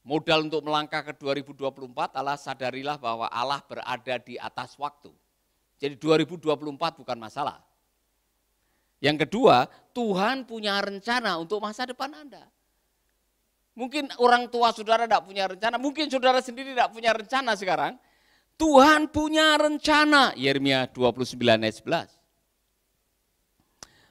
Modal untuk melangkah ke 2024 adalah sadarilah bahwa Allah berada di atas waktu. Jadi 2024 bukan masalah. Yang kedua, Tuhan punya rencana untuk masa depan Anda. Mungkin orang tua saudara tidak punya rencana, mungkin saudara sendiri tidak punya rencana sekarang. Tuhan punya rencana, Yeremia 29 ayat 11.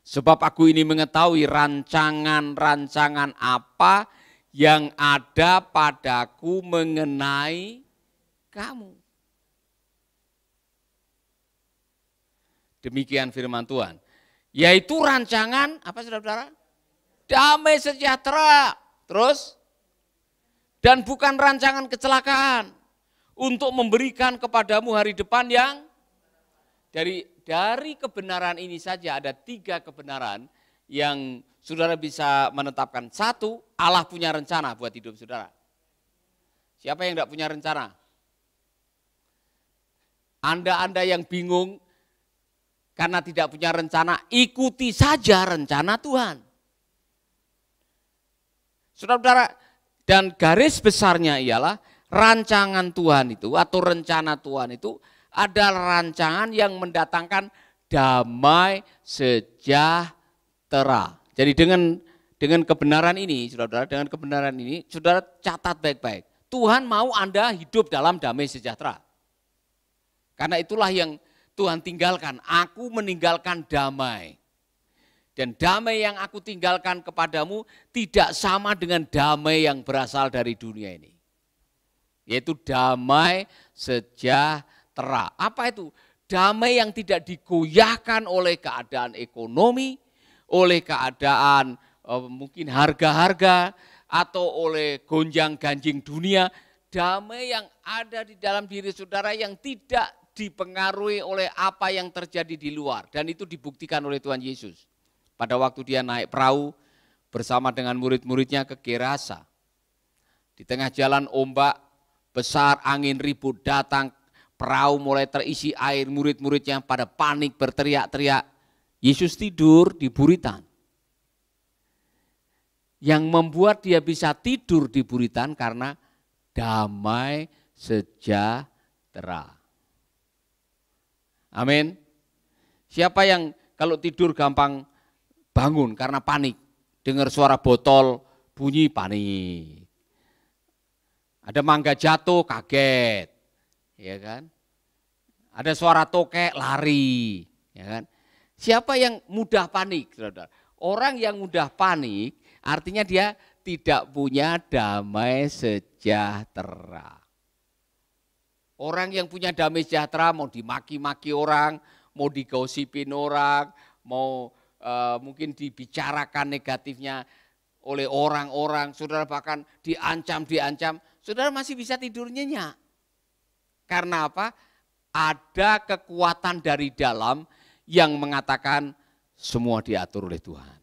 Sebab aku ini mengetahui rancangan-rancangan apa yang ada padaku mengenai kamu. Demikian firman Tuhan. Yaitu rancangan, apa saudara-saudara? Damai sejahtera. Terus? Dan bukan rancangan kecelakaan. Untuk memberikan kepadamu hari depan yang dari kebenaran ini saja ada 3 kebenaran yang saudara bisa menetapkan. 1, Allah punya rencana buat hidup saudara. Siapa yang tidak punya rencana? Anda yang bingung karena tidak punya rencana, ikuti saja rencana Tuhan. Saudara-saudara, dan garis besarnya ialah rancangan Tuhan itu atau rencana Tuhan itu adalah rancangan yang mendatangkan damai sejahtera. Jadi dengan kebenaran ini, saudara-saudara, dengan kebenaran ini, saudara catat baik-baik. Tuhan mau Anda hidup dalam damai sejahtera. Karena itulah yang Tuhan tinggalkan. Aku meninggalkan damai. Dan damai yang aku tinggalkan kepadamu tidak sama dengan damai yang berasal dari dunia ini. Yaitu damai sejahtera. Apa itu? Damai yang tidak digoyahkan oleh keadaan ekonomi, oleh keadaan mungkin harga-harga, atau oleh gonjang-ganjing dunia. Damai yang ada di dalam diri saudara yang tidak dipengaruhi oleh apa yang terjadi di luar. Dan itu dibuktikan oleh Tuhan Yesus. Pada waktu dia naik perahu bersama dengan murid-muridnya ke Gerasa. Di tengah jalan ombak besar, angin ribut datang, perahu mulai terisi air, murid-muridnya pada panik berteriak-teriak. Yesus tidur di buritan. Yang membuat dia bisa tidur di buritan karena damai sejahtera. Amin. Siapa yang kalau tidur gampang bangun karena panik, dengar suara botol bunyi panik. Ada mangga jatuh kaget, ya kan? Ada suara tokek lari, ya kan? Siapa yang mudah panik, saudara? Orang yang mudah panik artinya dia tidak punya damai sejahtera. Orang yang punya damai sejahtera mau dimaki-maki orang, mau digosipin orang, mau mungkin dibicarakan negatifnya oleh orang-orang, saudara bahkan diancam, saudara masih bisa tidur nyenyak. Karena apa? Ada kekuatan dari dalam yang mengatakan semua diatur oleh Tuhan.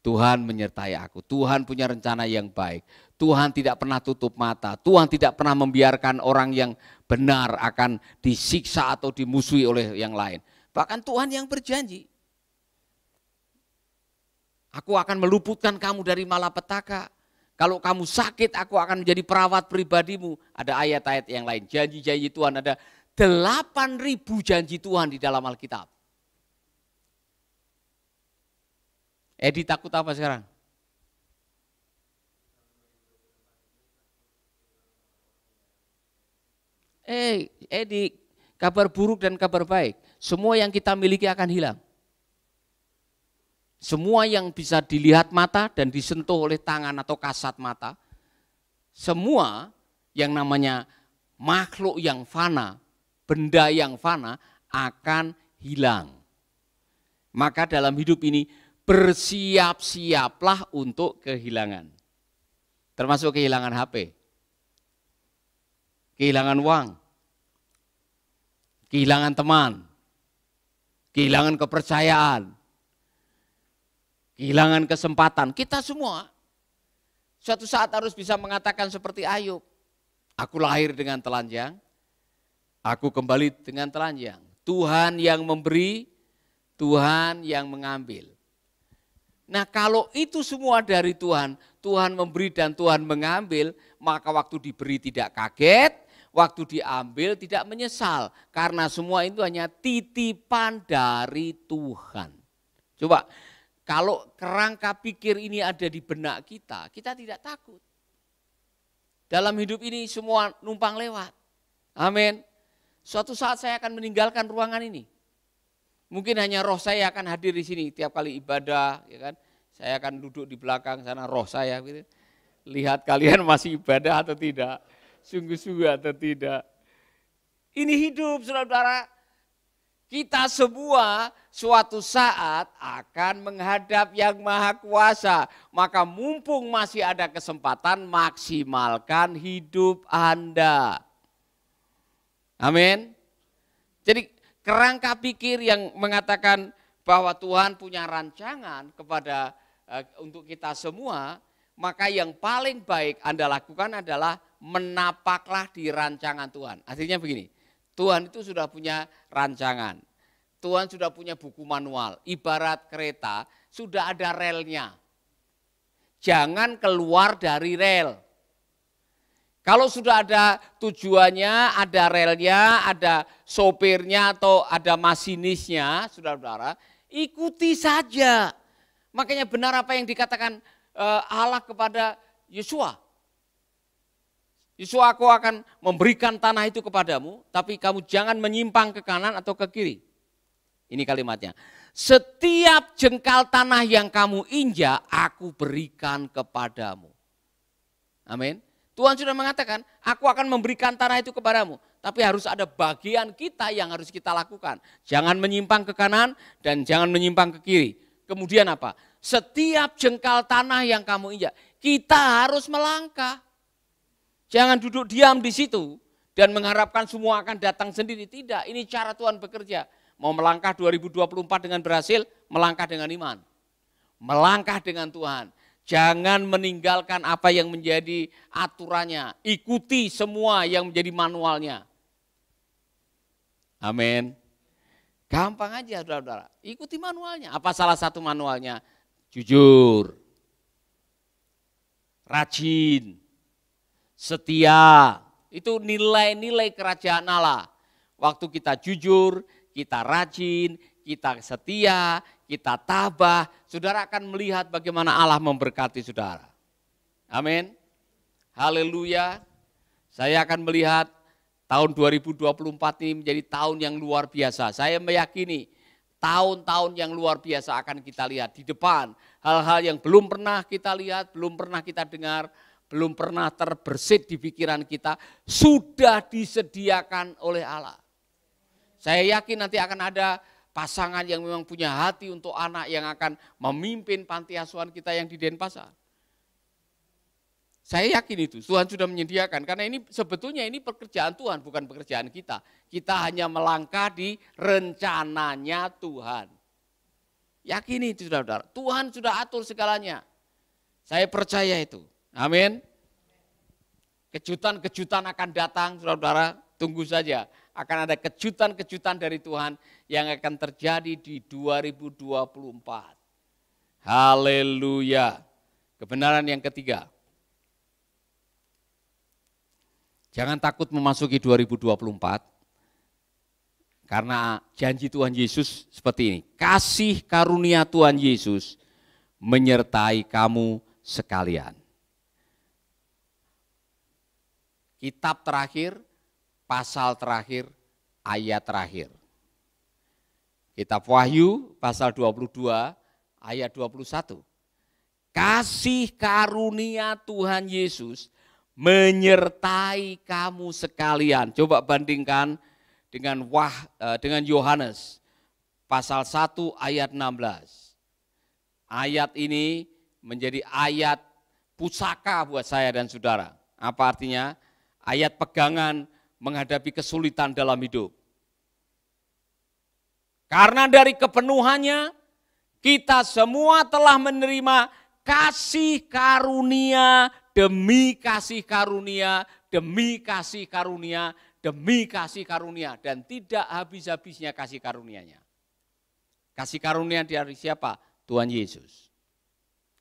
Tuhan menyertai aku, Tuhan punya rencana yang baik, Tuhan tidak pernah tutup mata, Tuhan tidak pernah membiarkan orang yang benar akan disiksa atau dimusuhi oleh yang lain. Bahkan Tuhan yang berjanji, aku akan meluputkan kamu dari malapetaka. Kalau kamu sakit, aku akan menjadi perawat pribadimu. Ada ayat-ayat yang lain. Janji-janji Tuhan, ada 8.000 janji Tuhan di dalam Alkitab. Edi takut apa sekarang? Edi, kabar buruk dan kabar baik. Semua yang kita miliki akan hilang. Semua yang bisa dilihat mata dan disentuh oleh tangan atau kasat mata, semua yang namanya makhluk yang fana, benda yang fana akan hilang. Maka dalam hidup ini bersiap-siaplah untuk kehilangan. Termasuk kehilangan HP, kehilangan uang, kehilangan teman, kehilangan kepercayaan, kehilangan kesempatan. Kita semua suatu saat harus bisa mengatakan seperti Ayub. Aku lahir dengan telanjang, aku kembali dengan telanjang. Tuhan yang memberi, Tuhan yang mengambil. Nah kalau itu semua dari Tuhan, Tuhan memberi dan Tuhan mengambil, maka waktu diberi tidak kaget, waktu diambil tidak menyesal. Karena semua itu hanya titipan dari Tuhan. Coba kalau kerangka pikir ini ada di benak kita, kita tidak takut. Dalam hidup ini semua numpang lewat. Amin. Suatu saat saya akan meninggalkan ruangan ini. Mungkin hanya roh saya akan hadir di sini tiap kali ibadah, ya kan? Saya akan duduk di belakang sana roh saya gitu. Lihat kalian masih ibadah atau tidak, sungguh-sungguh atau tidak. Ini hidup saudara-saudara. Kita semua suatu saat akan menghadap yang Maha Kuasa. Maka mumpung masih ada kesempatan, maksimalkan hidup Anda. Amin. Jadi kerangka pikir yang mengatakan bahwa Tuhan punya rancangan kepada untuk kita semua, maka yang paling baik Anda lakukan adalah menapaklah di rancangan Tuhan. Artinya begini, Tuhan itu sudah punya rancangan, Tuhan sudah punya buku manual, ibarat kereta sudah ada relnya. Jangan keluar dari rel. Kalau sudah ada tujuannya, ada relnya, ada sopirnya atau ada masinisnya, saudara-saudara, ikuti saja. Makanya benar apa yang dikatakan Allah kepada Yosua. Yosua, aku akan memberikan tanah itu kepadamu, tapi kamu jangan menyimpang ke kanan atau ke kiri. Ini kalimatnya. Setiap jengkal tanah yang kamu injak, aku berikan kepadamu. Amin. Tuhan sudah mengatakan, aku akan memberikan tanah itu kepadamu. Tapi harus ada bagian kita yang harus kita lakukan. Jangan menyimpang ke kanan dan jangan menyimpang ke kiri. Kemudian apa? Setiap jengkal tanah yang kamu injak, kita harus melangkah. Jangan duduk diam di situ dan mengharapkan semua akan datang sendiri. Tidak, ini cara Tuhan bekerja. Mau melangkah 2024 dengan berhasil, melangkah dengan iman. Melangkah dengan Tuhan. Jangan meninggalkan apa yang menjadi aturannya. Ikuti semua yang menjadi manualnya. Amin. Gampang aja saudara-saudara. Ikuti manualnya. Apa salah satu manualnya? Jujur. Rajin. Setia. Itu nilai-nilai kerajaan Allah. Waktu kita jujur, kita rajin, kita setia, kita tabah, saudara akan melihat bagaimana Allah memberkati saudara. Amin. Haleluya. Saya akan melihat tahun 2024 ini menjadi tahun yang luar biasa. Saya meyakini tahun-tahun yang luar biasa akan kita lihat di depan. Hal-hal yang belum pernah kita lihat, belum pernah kita dengar, belum pernah terbersit di pikiran kita, sudah disediakan oleh Allah. Saya yakin nanti akan ada pasangan yang memang punya hati untuk anak yang akan memimpin panti asuhan kita yang di Denpasar. Saya yakin itu, Tuhan sudah menyediakan. Karena ini sebetulnya ini pekerjaan Tuhan, bukan pekerjaan kita. Kita hanya melangkah di rencananya Tuhan. Yakini itu saudara, Tuhan sudah atur segalanya. Saya percaya itu, amin. Kejutan-kejutan akan datang saudara, tunggu saja. Akan ada kejutan-kejutan dari Tuhan yang akan terjadi di 2024. Haleluya. Kebenaran yang ketiga. Jangan takut memasuki 2024. Karena janji Tuhan Yesus seperti ini. Kasih karunia Tuhan Yesus menyertai kamu sekalian. Kitab terakhir, pasal terakhir, ayat terakhir. Kitab Wahyu pasal 22 ayat 21. Kasih karunia Tuhan Yesus menyertai kamu sekalian. Coba bandingkan dengan Yohanes pasal 1 ayat 16. Ayat ini menjadi ayat pusaka buat saya dan saudara. Apa artinya? Ayat pegangan menghadapi kesulitan dalam hidup. Karena dari kepenuhannya kita semua telah menerima kasih karunia demi kasih karunia demi kasih karunia demi kasih karunia dan tidak habis-habisnya kasih karunia-Nya. Kasih karunia dari siapa? Tuhan Yesus.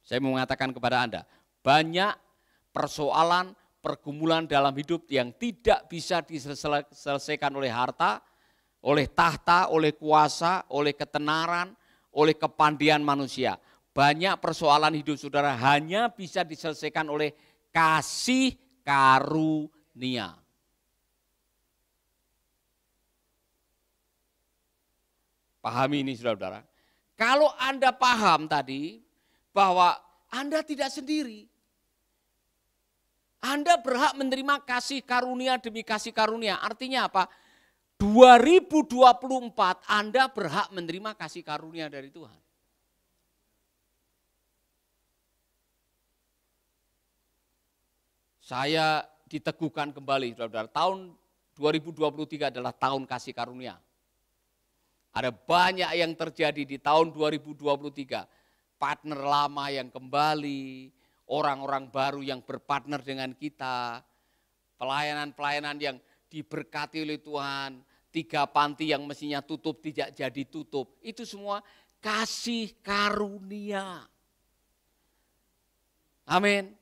Saya mau mengatakan kepada Anda, banyak persoalan, pergumulan dalam hidup yang tidak bisa diselesaikan oleh harta, oleh tahta, oleh kuasa, oleh ketenaran, oleh kepandaian manusia. Banyak persoalan hidup saudara hanya bisa diselesaikan oleh kasih karunia. Pahami ini saudara-saudara. Kalau Anda paham tadi bahwa Anda tidak sendiri. Anda berhak menerima kasih karunia demi kasih karunia. Artinya apa? 2024 Anda berhak menerima kasih karunia dari Tuhan. Saya diteguhkan kembali saudara-saudara. Tahun 2023 adalah tahun kasih karunia. Ada banyak yang terjadi di tahun 2023. Partner lama yang kembali, orang-orang baru yang berpartner dengan kita, pelayanan-pelayanan yang diberkati oleh Tuhan, 3 panti yang mestinya tutup tidak jadi tutup. Itu semua kasih karunia. Amin.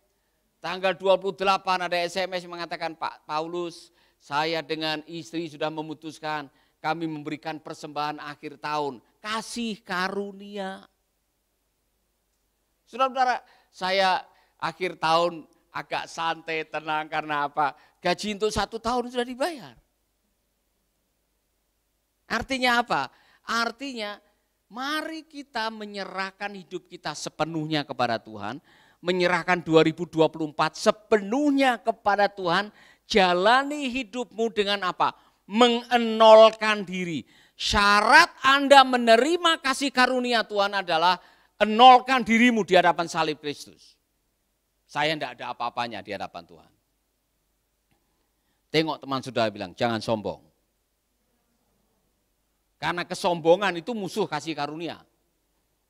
Tanggal 28 ada SMS mengatakan, Pak Paulus, saya dengan istri sudah memutuskan kami memberikan persembahan akhir tahun. Kasih karunia. Saudara-saudara, saya akhir tahun agak santai, tenang karena apa? Gaji untuk 1 tahun sudah dibayar. Artinya apa? Artinya mari kita menyerahkan hidup kita sepenuhnya kepada Tuhan. Menyerahkan 2024 sepenuhnya kepada Tuhan. Jalani hidupmu dengan apa? Mengenolkan diri. Syarat Anda menerima kasih karunia Tuhan adalah enolkan dirimu di hadapan salib Kristus. Saya tidak ada apa-apanya di hadapan Tuhan. Tengok teman saudara bilang, jangan sombong. Karena kesombongan itu musuh kasih karunia.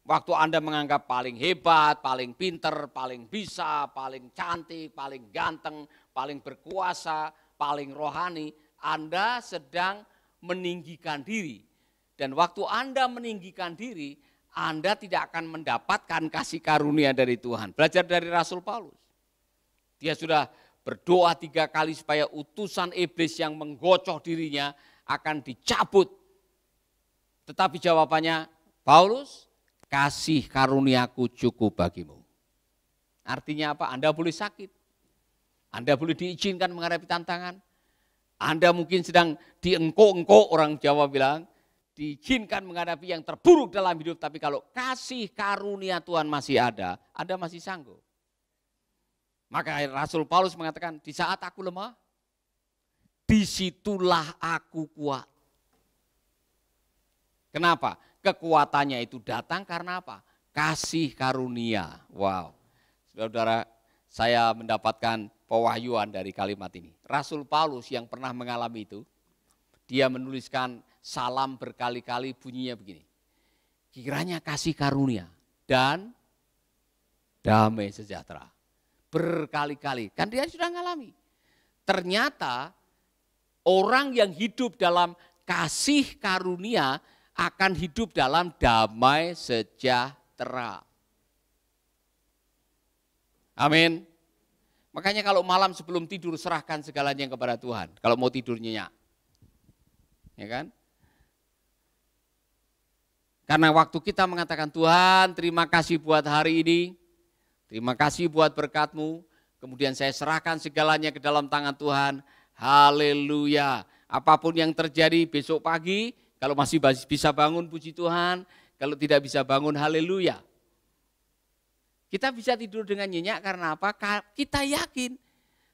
Waktu Anda menganggap paling hebat, paling pinter, paling bisa, paling cantik, paling ganteng, paling berkuasa, paling rohani, Anda sedang meninggikan diri. Dan waktu Anda meninggikan diri, Anda tidak akan mendapatkan kasih karunia dari Tuhan. Belajar dari Rasul Paulus. Dia sudah berdoa 3 kali supaya utusan iblis yang menggocoh dirinya akan dicabut. Tetapi jawabannya, Paulus, kasih karuniaku cukup bagimu. Artinya apa? Anda boleh sakit. Anda boleh diizinkan menghadapi tantangan. Anda mungkin sedang diengkok-engkok, orang Jawa bilang, diizinkan menghadapi yang terburuk dalam hidup. Tapi kalau kasih karunia Tuhan masih ada, Anda masih sanggup. Maka Rasul Paulus mengatakan, di saat aku lemah, disitulah aku kuat. Kenapa? Kekuatannya itu datang karena apa? Kasih karunia. Wow. Saudara-saudara, saya mendapatkan pewahyuan dari kalimat ini. Rasul Paulus yang pernah mengalami itu, dia menuliskan salam berkali-kali bunyinya begini. Kiranya kasih karunia dan damai sejahtera. Berkali-kali, kan dia sudah mengalami. Ternyata orang yang hidup dalam kasih karunia akan hidup dalam damai sejahtera. Amin. Makanya kalau malam sebelum tidur serahkan segalanya kepada Tuhan. Kalau mau tidur nyenyak. Ya kan? Karena waktu kita mengatakan Tuhan terima kasih buat hari ini. Terima kasih buat berkat-Mu. Kemudian saya serahkan segalanya ke dalam tangan Tuhan. Haleluya. Apapun yang terjadi besok pagi, kalau masih bisa bangun puji Tuhan. Kalau tidak bisa bangun haleluya. Kita bisa tidur dengan nyenyak karena apa? Kita yakin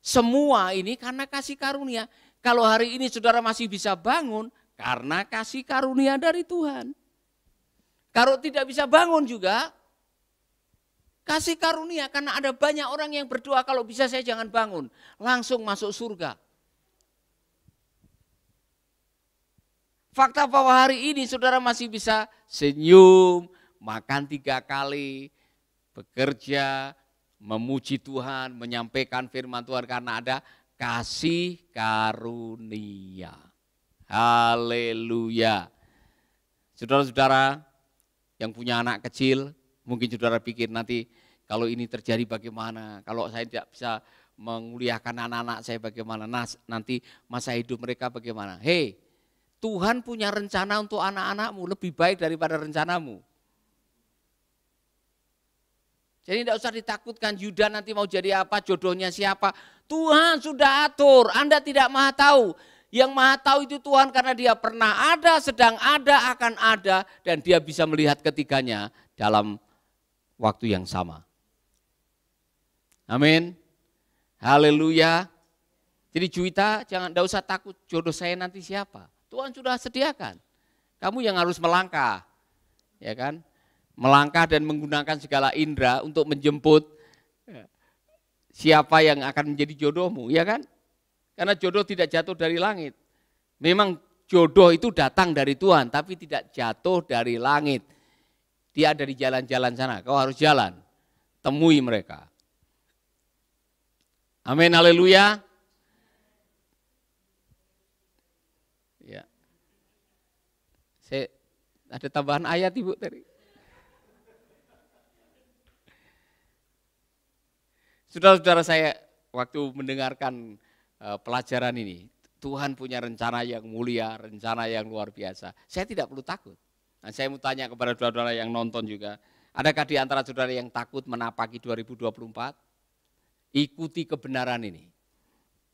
semua ini karena kasih karunia. Kalau hari ini saudara masih bisa bangun karena kasih karunia dari Tuhan. Kalau tidak bisa bangun juga kasih karunia karena ada banyak orang yang berdoa kalau bisa saya jangan bangun. Langsung masuk surga. Fakta bahwa hari ini saudara masih bisa senyum, makan 3 kali, bekerja, memuji Tuhan, menyampaikan firman Tuhan karena ada kasih karunia. Haleluya. Saudara-saudara yang punya anak kecil, mungkin saudara pikir nanti kalau ini terjadi bagaimana, kalau saya tidak bisa menguliakan anak-anak saya bagaimana, nanti masa hidup mereka bagaimana. Hei, Tuhan punya rencana untuk anak-anakmu lebih baik daripada rencanamu. Jadi tidak usah ditakutkan Yuda nanti mau jadi apa, jodohnya siapa. Tuhan sudah atur, Anda tidak maha tahu. Yang maha tahu itu Tuhan karena dia pernah ada, sedang ada, akan ada. Dan dia bisa melihat ketiganya dalam waktu yang sama. Amin. Haleluya. Jadi Juwita tidak usah takut jodoh saya nanti siapa. Tuhan sudah sediakan. Kamu yang harus melangkah. Ya kan? Melangkah dan menggunakan segala indera untuk menjemput siapa yang akan menjadi jodohmu. Ya kan? Karena jodoh tidak jatuh dari langit. Memang jodoh itu datang dari Tuhan, tapi tidak jatuh dari langit. Dia ada di jalan-jalan sana, kau harus jalan. Temui mereka. Amin, haleluya. Ya. Ada tambahan ayat Ibu tadi. Saudara-saudara saya waktu mendengarkan pelajaran ini, Tuhan punya rencana yang mulia, rencana yang luar biasa. Saya tidak perlu takut. Nah, saya mau tanya kepada saudara-saudara yang nonton juga, adakah di antara saudara yang takut menapaki 2024? Ikuti kebenaran ini.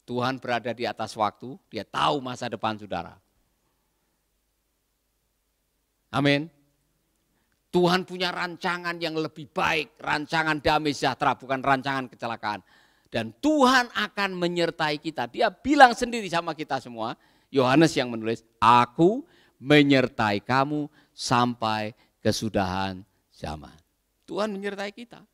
Tuhan berada di atas waktu, dia tahu masa depan saudara. Amin. Tuhan punya rancangan yang lebih baik, rancangan damai sejahtera, bukan rancangan kecelakaan. Dan Tuhan akan menyertai kita. Dia bilang sendiri sama kita semua, Yohanes yang menulis, aku menyertai kamu sampai kesudahan zaman. Tuhan menyertai kita.